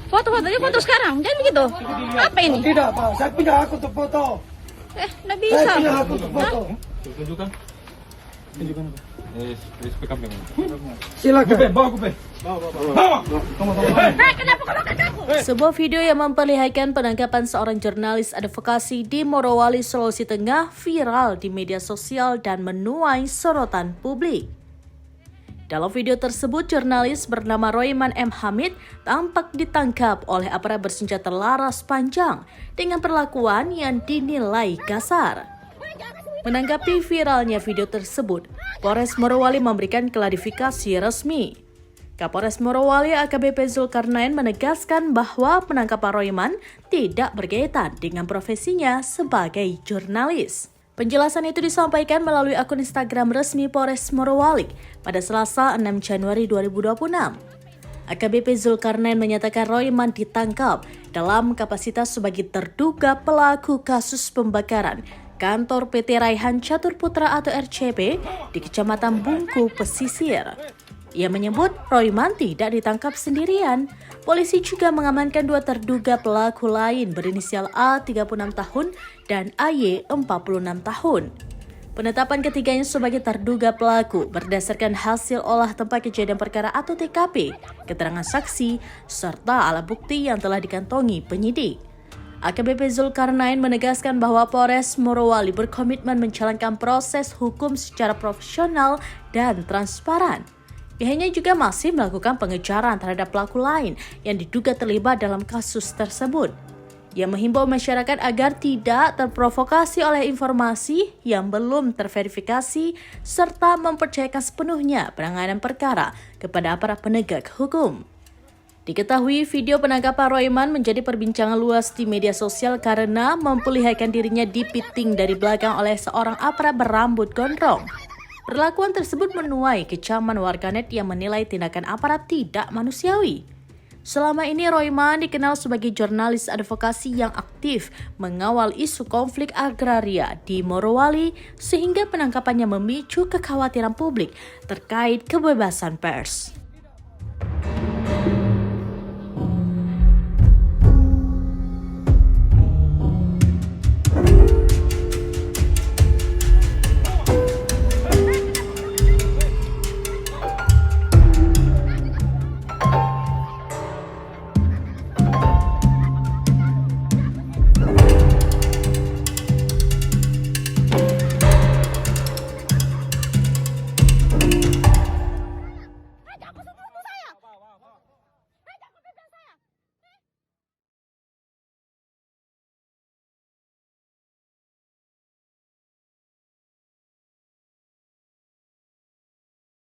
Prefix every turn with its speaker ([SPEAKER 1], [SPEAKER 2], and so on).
[SPEAKER 1] Foto-foto, dia foto sekarang. Jangan begitu. Apa ini?
[SPEAKER 2] Tidak, Pak. Saya punya hak untuk foto.
[SPEAKER 1] Nggak
[SPEAKER 2] Saya
[SPEAKER 1] bisa.
[SPEAKER 2] punya hak untuk foto.
[SPEAKER 3] Tunjukkan. Tunjukkan. Speak up dengan.
[SPEAKER 2] Silakan.
[SPEAKER 3] Bawa kupe. Bawa.
[SPEAKER 1] Kenapa kamu kakakku?
[SPEAKER 4] Sebuah video yang memperlihatkan penangkapan seorang jurnalis advokasi di Morowali, Sulawesi Tengah viral di media sosial dan menuai sorotan publik. Dalam video tersebut, jurnalis bernama Royman M. Hamid tampak ditangkap oleh aparat bersenjata laras panjang dengan perlakuan yang dinilai kasar. Menanggapi viralnya video tersebut, Polres Morowali memberikan klarifikasi resmi. Kapolres Morowali AKBP Zulkarnain menegaskan bahwa penangkapan Royman tidak berkaitan dengan profesinya sebagai jurnalis. Penjelasan itu disampaikan melalui akun Instagram resmi Polres Morowali pada Selasa 6 Januari 2026. AKBP Zulkarnain menyatakan Royman ditangkap dalam kapasitas sebagai terduga pelaku kasus pembakaran kantor PT Raihan Catur Putra atau RCP di Kecamatan Bungku, Pesisir. Ia menyebut Royman tidak ditangkap sendirian. Polisi juga mengamankan dua terduga pelaku lain berinisial A 36 tahun dan AY 46 tahun. Penetapan ketiganya sebagai terduga pelaku berdasarkan hasil olah tempat kejadian perkara atau TKP, keterangan saksi, serta alat bukti yang telah dikantongi penyidik. AKBP Zulkarnain menegaskan bahwa Polres Morowali berkomitmen menjalankan proses hukum secara profesional dan transparan. Pihaknya juga masih melakukan pengejaran terhadap pelaku lain yang diduga terlibat dalam kasus tersebut. Ia menghimbau masyarakat agar tidak terprovokasi oleh informasi yang belum terverifikasi serta mempercayakan sepenuhnya penanganan perkara kepada aparat penegak hukum. Diketahui video penangkapan Royman menjadi perbincangan luas di media sosial karena memperlihatkan dirinya dipiting dari belakang oleh seorang aparat berambut gondrong. Perlakuan tersebut menuai kecaman warganet yang menilai tindakan aparat tidak manusiawi. Selama ini Royman dikenal sebagai jurnalis advokasi yang aktif mengawal isu konflik agraria di Morowali sehingga penangkapannya memicu kekhawatiran publik terkait kebebasan pers.